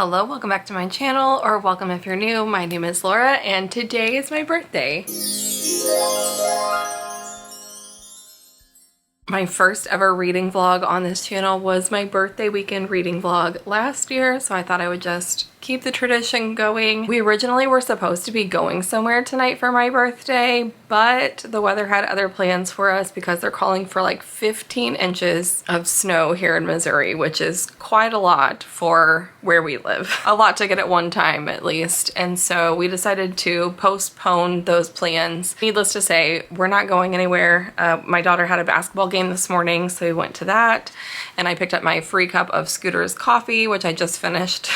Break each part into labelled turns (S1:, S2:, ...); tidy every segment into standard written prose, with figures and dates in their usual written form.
S1: Hello, welcome back to my channel, or welcome if you're new. My name is Laura and today is my birthday. My first ever reading vlog on this channel was my birthday weekend reading vlog last year, so I thought I would just keep the tradition going. We originally were supposed to be going somewhere tonight for my birthday, but the weather had other plans for us because they're calling for like 15 inches of snow here in Missouri, which is quite a lot for where we live. A lot to get at one time at least, and so we decided to postpone those plans. Needless to say, we're not going anywhere. My daughter had a basketball game this morning, so we went to that, and I picked up my free cup of Scooter's coffee, which I just finished.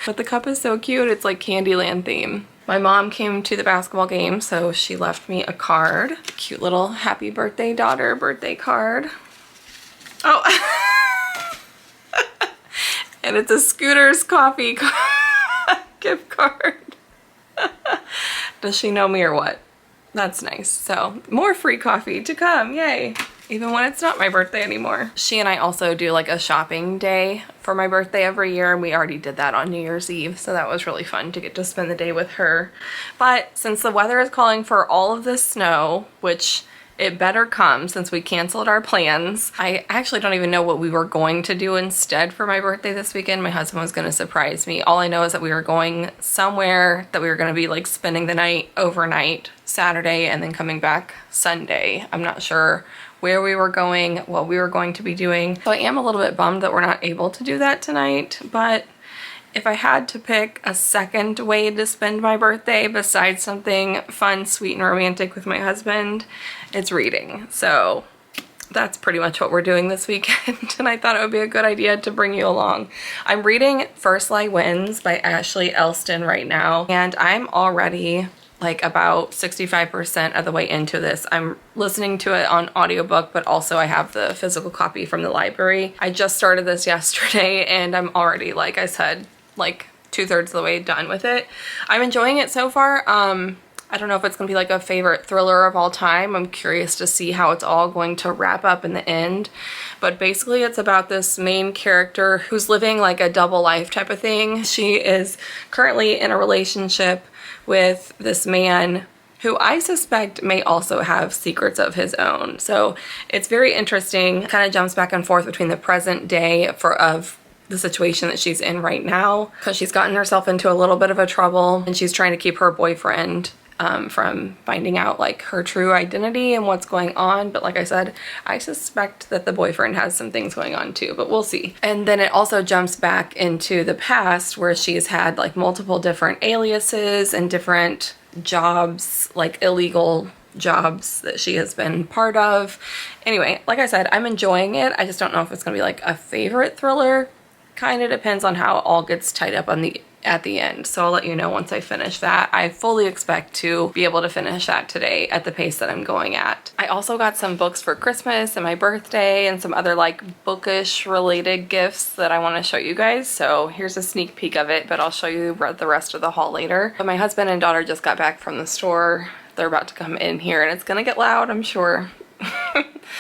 S1: But the cup is so cute, it's like Candyland theme. My mom came to the basketball game, so she left me a card. Cute little happy birthday daughter birthday card. Oh, and it's a Scooter's coffee gift card. Does she know me or what? That's nice. So more free coffee to come, yay. Even when it's not my birthday anymore. She and I also do like a shopping day for my birthday every year, and we already did that on New Year's Eve, so that was really fun to get to spend the day with her. But since the weather is calling for all of this snow, which it better come since we canceled our plans. I actually don't even know what we were going to do instead for my birthday this weekend. My husband was going to surprise me. All I know is that we were going somewhere, that we were going to be like spending the night overnight Saturday and then coming back Sunday. I'm not sure where we were going, what we were going to be doing. So I am a little bit bummed that we're not able to do that tonight, but if I had to pick a second way to spend my birthday besides something fun, sweet, and romantic with my husband, it's reading. So that's pretty much what we're doing this weekend, and I thought it would be a good idea to bring you along. I'm reading First Lie Wins by Ashley Elston right now, and I'm already like about 65% of the way into this. I'm listening to it on audiobook, but also I have the physical copy from the library. I just started this yesterday and I'm already, like I said, like 2/3 of the way done with it. I'm enjoying it so far. I don't know if it's gonna be like a favorite thriller of all time. I'm curious to see how it's all going to wrap up in the end. But basically it's about this main character who's living like a double life type of thing. She is currently in a relationship with this man who I suspect may also have secrets of his own. So it's very interesting. Kind of jumps back and forth between the present day of the situation that she's in right now, because she's gotten herself into a little bit of a trouble and she's trying to keep her boyfriend from finding out like her true identity and what's going on. But like I said, I suspect that the boyfriend has some things going on too, but we'll see. And then it also jumps back into the past where she's had like multiple different aliases and different jobs, like illegal jobs that she has been part of. Anyway, like I said, I'm enjoying it. I just don't know if it's gonna be like a favorite thriller. Kind of depends on how it all gets tied up at the end. So I'll let you know once I finish that. I fully expect to be able to finish that today at the pace that I'm going at. I also got some books for Christmas and my birthday and some other like bookish related gifts that I want to show you guys. So here's a sneak peek of it, but I'll show you the rest of the haul later. But my husband and daughter just got back from the store. They're about to come in here and it's gonna get loud, I'm sure.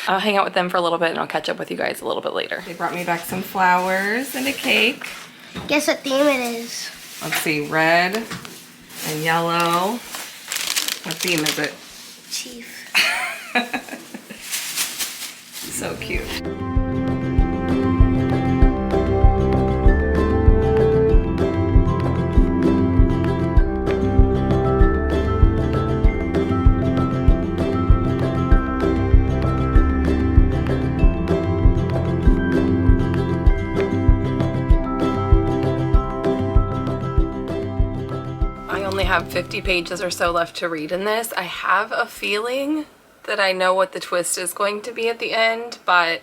S1: I'll hang out with them for a little bit and I'll catch up with you guys a little bit later. They brought me back some flowers and a cake.
S2: Guess what theme it is?
S1: Let's see, red and yellow. What theme is it?
S2: Chief.
S1: So cute. Have 50 pages or so left to read in this. I have a feeling that I know what the twist is going to be at the end, but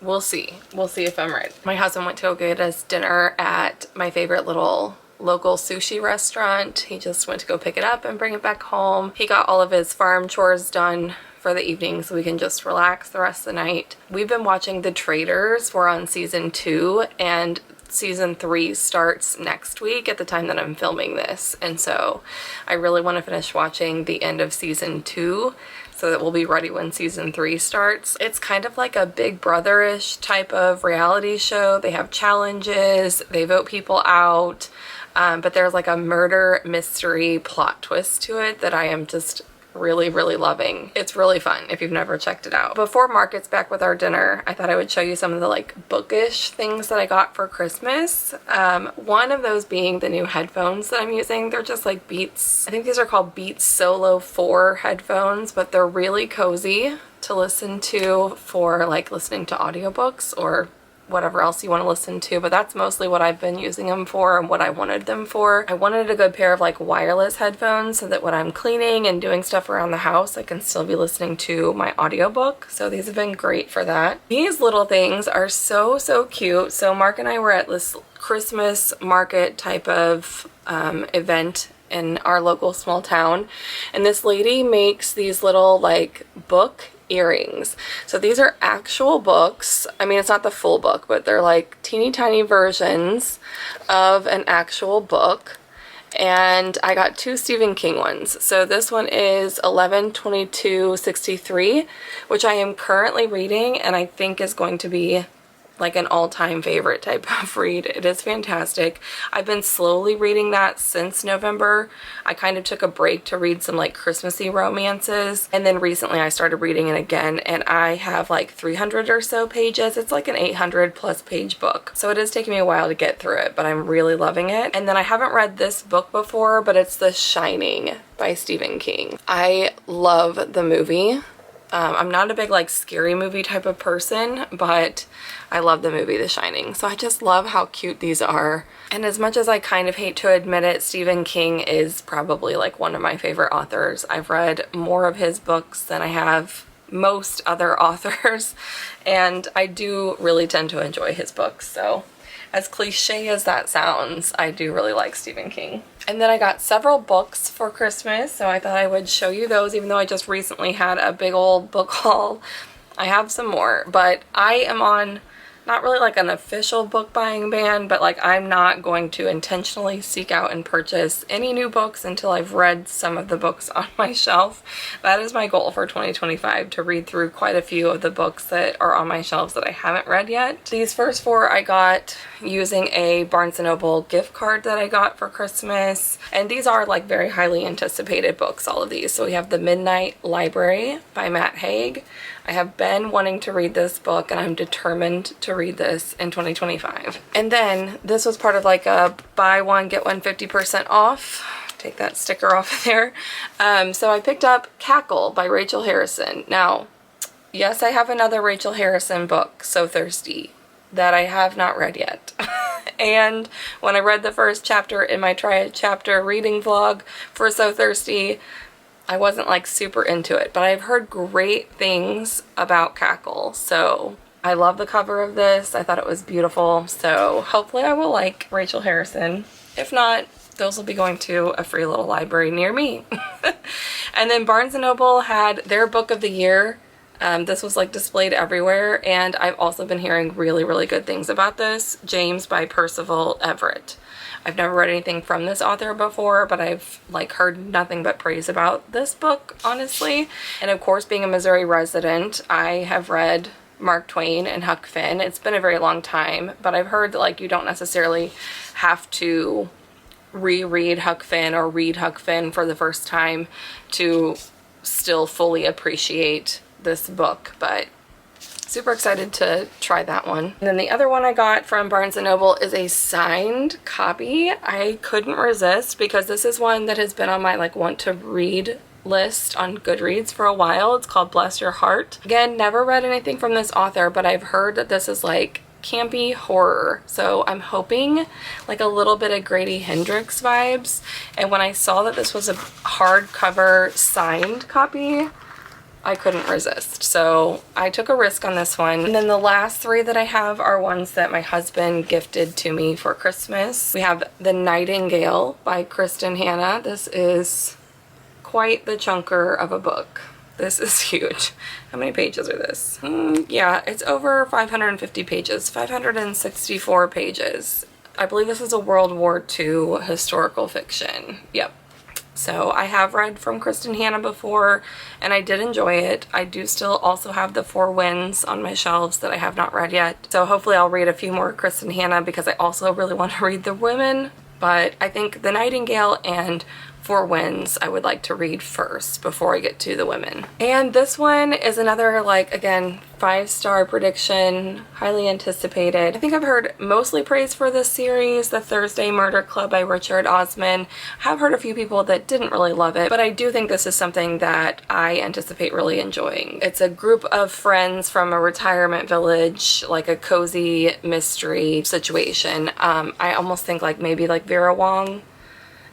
S1: we'll see. We'll see if I'm right. My husband went to go get us dinner at my favorite little local sushi restaurant. He just went to go pick it up and bring it back home. He got all of his farm chores done for the evening so we can just relax the rest of the night. We've been watching The Traitors. We're on season 2 and season 3 starts next week at the time that I'm filming this, and so I really want to finish watching the end of season 2 so that we'll be ready when season 3 starts. It's kind of like a Big Brother-ish type of reality show. They have challenges, they vote people out, but there's like a murder mystery plot twist to it that I am just really loving. It's really fun if you've never checked it out. Before Mark gets back with our dinner, I thought I would show you some of the like bookish things that I got for Christmas. One of those being the new headphones that I'm using. They're just like Beats, I think these are called Beats Solo 4 headphones, but they're really cozy to listen to for like listening to audiobooks or whatever else you want to listen to, but that's mostly what I've been using them for and what I wanted them for. I wanted a good pair of like wireless headphones so that when I'm cleaning and doing stuff around the house, I can still be listening to my audiobook. So these have been great for that. These little things are so cute. So Mark and I were at this Christmas market type of event in our local small town, and this lady makes these little like book earrings. So these are actual books. I mean, it's not the full book, but they're like teeny tiny versions of an actual book. And I got 2 Stephen King ones. So this one is 11/22/63, which I am currently reading and I think is going to be like an all-time favorite type of read. It is fantastic. I've been slowly reading that since November. I kind of took a break to read some like Christmassy romances, and then recently I started reading it again, and I have like 300 or so pages. It's like an 800+ page book, so it is taking me a while to get through it, but I'm really loving it. And then I haven't read this book before, but it's The Shining by Stephen King. I love the movie. I'm not a big like scary movie type of person, but I love the movie The Shining. So I just love how cute these are. And as much as I kind of hate to admit it, Stephen King is probably like one of my favorite authors. I've read more of his books than I have most other authors, and I do really tend to enjoy his books. So as cliche as that sounds, I do really like Stephen King. And then I got several books for Christmas, so I thought I would show you those, even though I just recently had a big old book haul. I have some more, but I am on not really like an official book buying ban, but like I'm not going to intentionally seek out and purchase any new books until I've read some of the books on my shelf. That is my goal for 2025, to read through quite a few of the books that are on my shelves that I haven't read yet. These first 4 I got using a Barnes & Noble gift card that I got for Christmas, and these are like very highly anticipated books, all of these. So we have The Midnight Library by Matt Haig. I have been wanting to read this book, and I'm determined to read this in 2025. And then this was part of like a buy one get one 50% off. Take that sticker off there. So I picked up Cackle by Rachel Harrison. Now, yes, I have another Rachel Harrison book, So Thirsty, that I have not read yet. And when I read the first chapter in my chapter reading vlog for So Thirsty, I wasn't like super into it, but I've heard great things about Cackle, so I love the cover of this. I thought it was beautiful, so hopefully I will like Rachel Harrison. If not, those will be going to a free little library near me. And then Barnes & Noble had their book of the year. This was like displayed everywhere, and I've also been hearing really good things about this. James by Percival Everett. I've never read anything from this author before, but I've like heard nothing but praise about this book, honestly. And of course, being a Missouri resident, I have read Mark Twain and Huck Finn. It's been a very long time, but I've heard that like you don't necessarily have to reread Huck Finn or read Huck Finn for the first time to still fully appreciate this book, but super excited to try that one. And then the other one I got from Barnes & Noble is a signed copy. I couldn't resist because this is one that has been on my like want to read list on Goodreads for a while. It's called Bless Your Heart. Again, never read anything from this author, but I've heard that this is like campy horror, so I'm hoping like a little bit of Grady Hendrix vibes. And when I saw that this was a hardcover signed copy, I couldn't resist, so I took a risk on this one. And then the last 3 that I have are ones that my husband gifted to me for Christmas. We have The Nightingale by Kristen Hanna. This is quite the chunker of a book. This is huge. How many pages are this? Yeah, it's over 550 pages, 564 pages. I believe this is a World War II historical fiction. Yep. So I have read from Kristen Hanna before, and I did enjoy it. I do still also have the Four Winds on my shelves that I have not read yet. So hopefully I'll read a few more Kristen Hanna because I also really want to read The Women. But I think The Nightingale and Four Winds I would like to read first before I get to The Women. And this one is another, like, again, 5-star prediction, highly anticipated. I think I've heard mostly praise for this series, The Thursday Murder Club by Richard Osman. I have heard a few people that didn't really love it, but I do think this is something that I anticipate really enjoying. It's a group of friends from a retirement village, like a cozy mystery situation. I almost think like maybe like Vera Wong,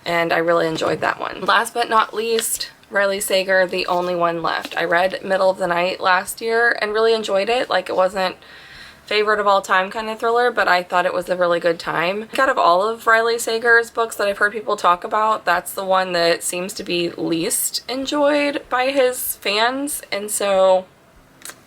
S1: and I really enjoyed that one. Last but not least, Riley Sager, The Only One Left. I read Middle of the Night last year and really enjoyed it. Like, it wasn't favorite of all time kind of thriller, but I thought it was a really good time. Out of all of Riley Sager's books that I've heard people talk about, that's the one that seems to be least enjoyed by his fans, and so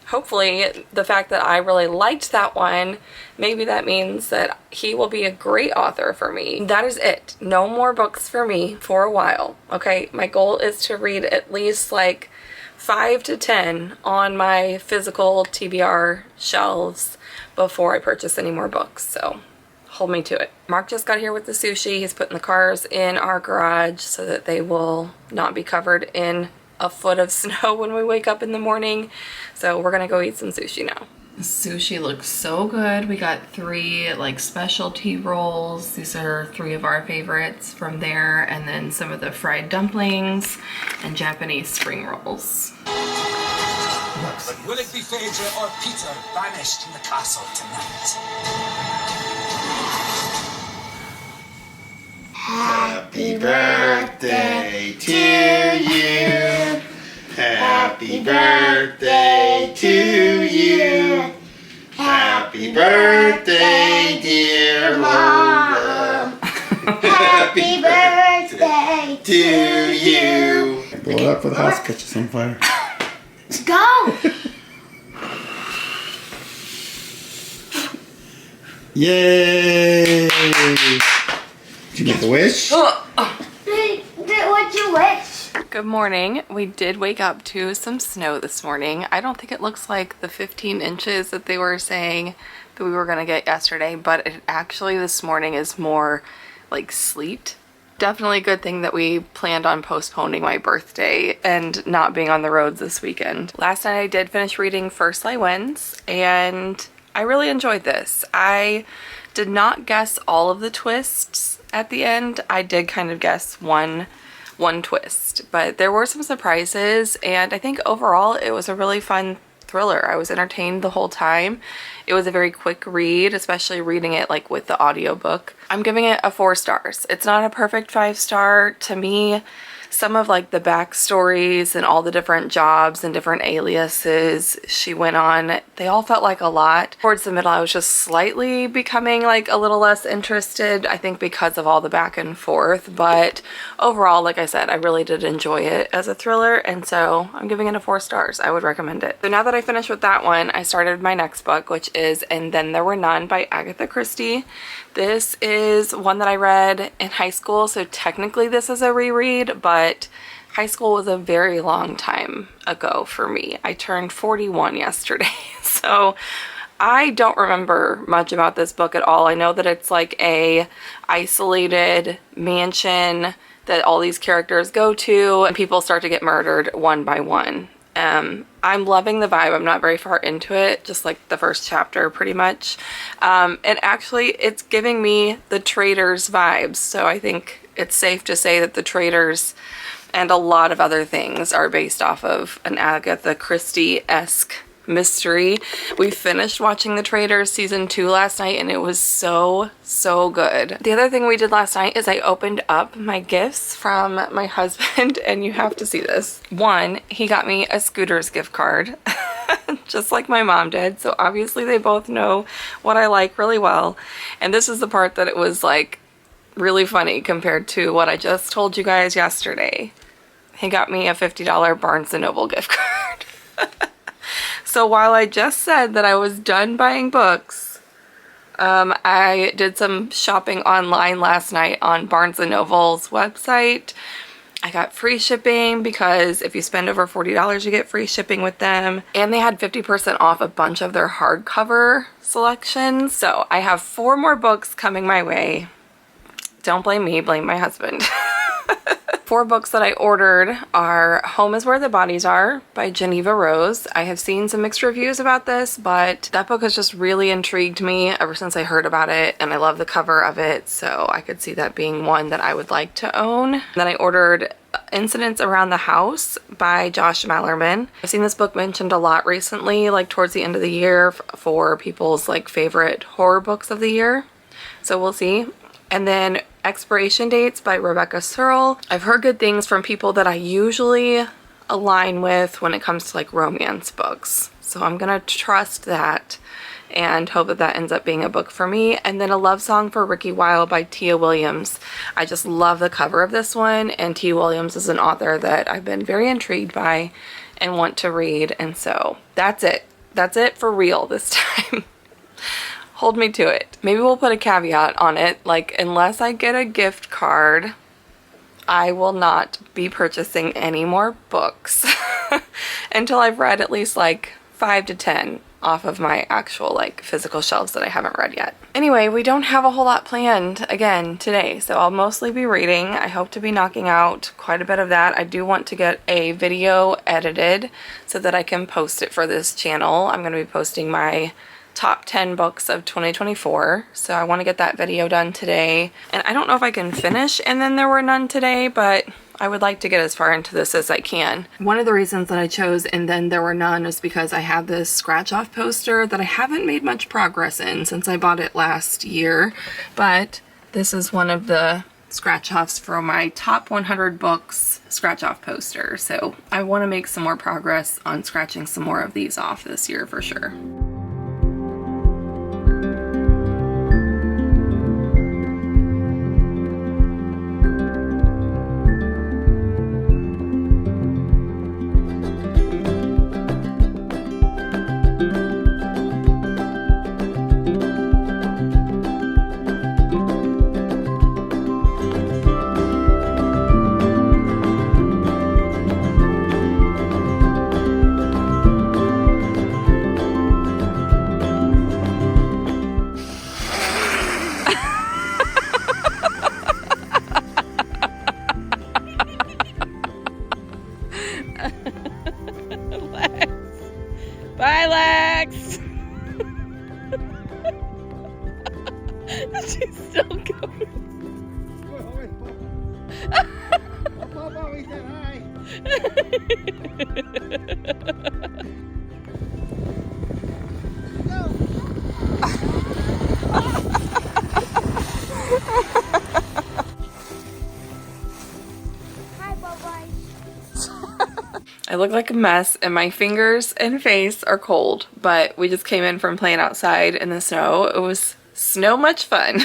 S1: hopefully the fact that I really liked that one, maybe that means that he will be a great author for me. That is it. No more books for me for a while, okay? My goal is to read at least like 5 to 10 on my physical TBR shelves before I purchase any more books, so hold me to it. Mark just got here with the sushi. He's putting the cars in our garage so that they will not be covered in a foot of snow when we wake up in the morning. So we're gonna go eat some sushi now. The sushi looks so good. We got 3 like specialty rolls. These are 3 of our favorites from there, and then some of the fried dumplings and Japanese spring rolls.
S3: But will it be Phaedra or Peter banished from the castle tonight?
S4: Happy birthday to you. Happy birthday to you. Happy birthday, dear Mom.
S2: Happy birthday
S4: To you. Blow it up for the house catches on fire.
S2: Let's go.
S4: Yay! Did you make a wish?
S2: What'd you wish?
S1: Good morning. We did wake up to some snow this morning. I don't think it looks like the 15 inches that they were saying that we were gonna get yesterday, but it actually this morning is more like sleet. Definitely a good thing that we planned on postponing my birthday and not being on the roads this weekend. Last night I did finish reading First Light Winds, and I really enjoyed this. I did not guess all of the twists at the end. I did kind of guess one twist, but there were some surprises, and I think overall it was a really fun thriller. I was entertained the whole time. It was a very quick read, especially reading it like with the audiobook. I'm giving it a 4 stars. It's not a perfect 5-star to me. Some of like the backstories and all the different jobs and different aliases she went on, they all felt like a lot. Towards the middle, I was just slightly becoming like a little less interested, I think because of all the back and forth. But overall, like I said, I really did enjoy it as a thriller, and so I'm giving it a 4 stars. I would recommend it. So now that I finished with that one, I started my next book, which is And Then There Were None by Agatha Christie. This is one that I read in high school, so technically this is a reread, but high school was a very long time ago for me. I turned 41 yesterday, so I don't remember much about this book at all. I know that it's like a isolated mansion that all these characters go to, and people start to get murdered one by one. I'm loving the vibe. I'm not very far into it, just like the first chapter pretty much. And actually it's giving me the Traitors vibes, so I think it's safe to say that the Traitors and a lot of other things are based off of an Agatha Christie-esque mystery. We finished watching The Traitors season 2 last night, and it was so good. The other thing we did last night is I opened up my gifts from my husband, and you have to see this. One, he got me a Scooters gift card just like my mom did, so obviously they both know what I like really well. And this is the part that it was like really funny compared to what I just told you guys yesterday. he got me a $50 Barnes & Noble gift card. So while I just said that I was done buying books, I did some shopping online last night on Barnes & Noble's website. I got free shipping because if you spend over $40 you get free shipping with them, and they had 50% off a bunch of their hardcover selections. So I have 4 more books coming my way. Don't blame me, blame my husband. 4 books that I ordered are Home is Where the Bodies Are by Geneva Rose. I have seen some mixed reviews about this, but that book has just really intrigued me ever since I heard about it, and I love the cover of it, so I could see that being one that I would like to own. Then I ordered Incidents Around the House by Josh Malerman. I've seen this book mentioned a lot recently, like towards the end of the year, for people's like favorite horror books of the year, so we'll see. And then Expiration Dates by Rebecca Searle. I've heard good things from people that I usually align with when it comes to like romance books. So I'm gonna trust that and hope that that ends up being a book for me. And then A Love Song for Ricky Wilde by Tia Williams. I just love the cover of this one, and Tia Williams is an author that I've been very intrigued by and want to read. And so that's it. That's it for real this time. Hold me to it. Maybe we'll put a caveat on it, like unless I get a gift card, I will not be purchasing any more books until I've read at least like 5 to 10 off of my actual like physical shelves that I haven't read yet. Anyway, we don't have a whole lot planned again today, so I'll mostly be reading. I hope to be knocking out quite a bit of that. I do want to get a video edited so that I can post it for this channel. I'm going to be posting my top 10 books of 2024, so I want to get that video done today. And I don't know if I can finish And Then There Were None today, but I would like to get as far into this as I can. One of the reasons that I chose And Then There Were None is because I have this scratch off poster that I haven't made much progress in since I bought it last year, but this is one of the scratch offs for my top 100 books scratch off poster, so I want to make some more progress on scratching some more of these off this year for sure. Bye, Lex! She's still going.
S2: Hi, bye-bye.
S1: I look like a mess and my fingers and face are cold, but we just came in from playing outside in the snow. It was so much fun.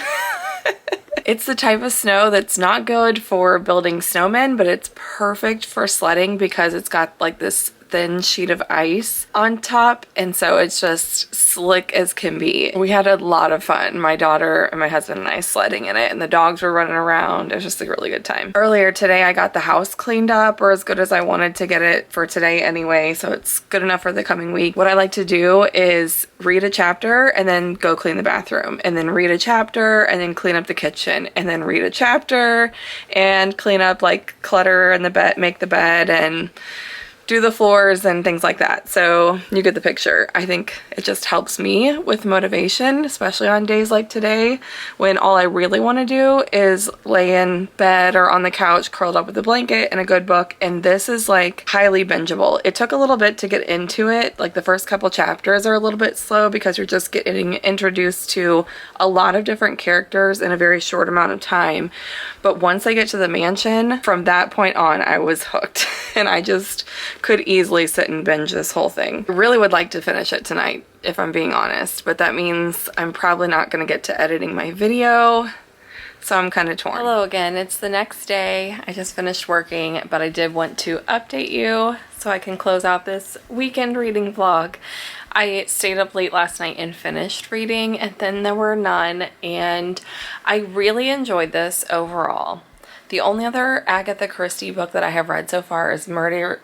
S1: It's the type of snow that's not good for building snowmen, but it's perfect for sledding because it's got like this thin sheet of ice on top, and so it's just slick as can be. We had a lot of fun, my daughter and my husband and I, sledding in it, and the dogs were running around. It was just a really good time. Earlier today I got the house cleaned up, or as good as I wanted to get it for today anyway, so it's good enough for the coming week. What I like to do is read a chapter and then go clean the bathroom, and then read a chapter and then clean up the kitchen, and then read a chapter and clean up like clutter in the bed, make the bed and do the floors and things like that. So you get the picture. I think it just helps me with motivation, especially on days like today when all I really want to do is lay in bed or on the couch curled up with a blanket and a good book, and this is like highly bingeable. It took a little bit to get into it. Like the first couple chapters are a little bit slow because you're just getting introduced to a lot of different characters in a very short amount of time. But once I get to the mansion, from that point on I was hooked and I just could easily sit and binge this whole thing. I really would like to finish it tonight, if I'm being honest, but that means I'm probably not going to get to editing my video So I'm kind of torn. Hello again, it's the next day. I just finished working, but I did want to update you so I can close out this weekend reading vlog. I stayed up late last night and finished reading, and then there were none, and I really enjoyed this overall. The only other Agatha Christie book that I have read so far is Murder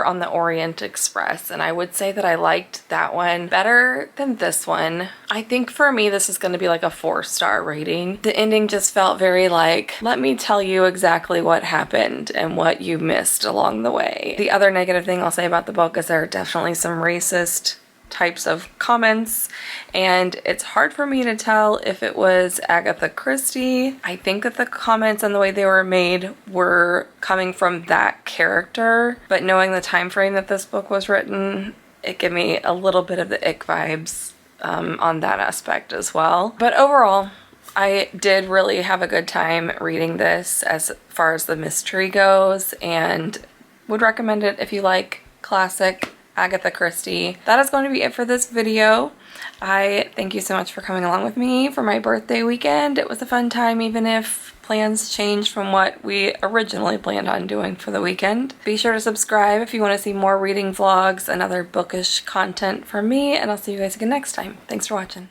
S1: on the Orient Express, and I would say that I liked that one better than this one. I think for me this is going to be like a 4-star rating. The ending just felt very like, let me tell you exactly what happened and what you missed along the way. The other negative thing I'll say about the book is there are definitely some racist types of comments, and it's hard for me to tell if it was Agatha Christie. I think that the comments and the way they were made were coming from that character, but knowing the time frame that this book was written, it gave me a little bit of the ick vibes on that aspect as well. But overall, I did really have a good time reading this as far as the mystery goes, and would recommend it if you like classic Agatha Christie. That is going to be it for this video. I thank you so much for coming along with me for my birthday weekend. It was a fun time, even if plans changed from what we originally planned on doing for the weekend. Be sure to subscribe if you want to see more reading vlogs and other bookish content from me, and I'll see you guys again next time. Thanks for watching.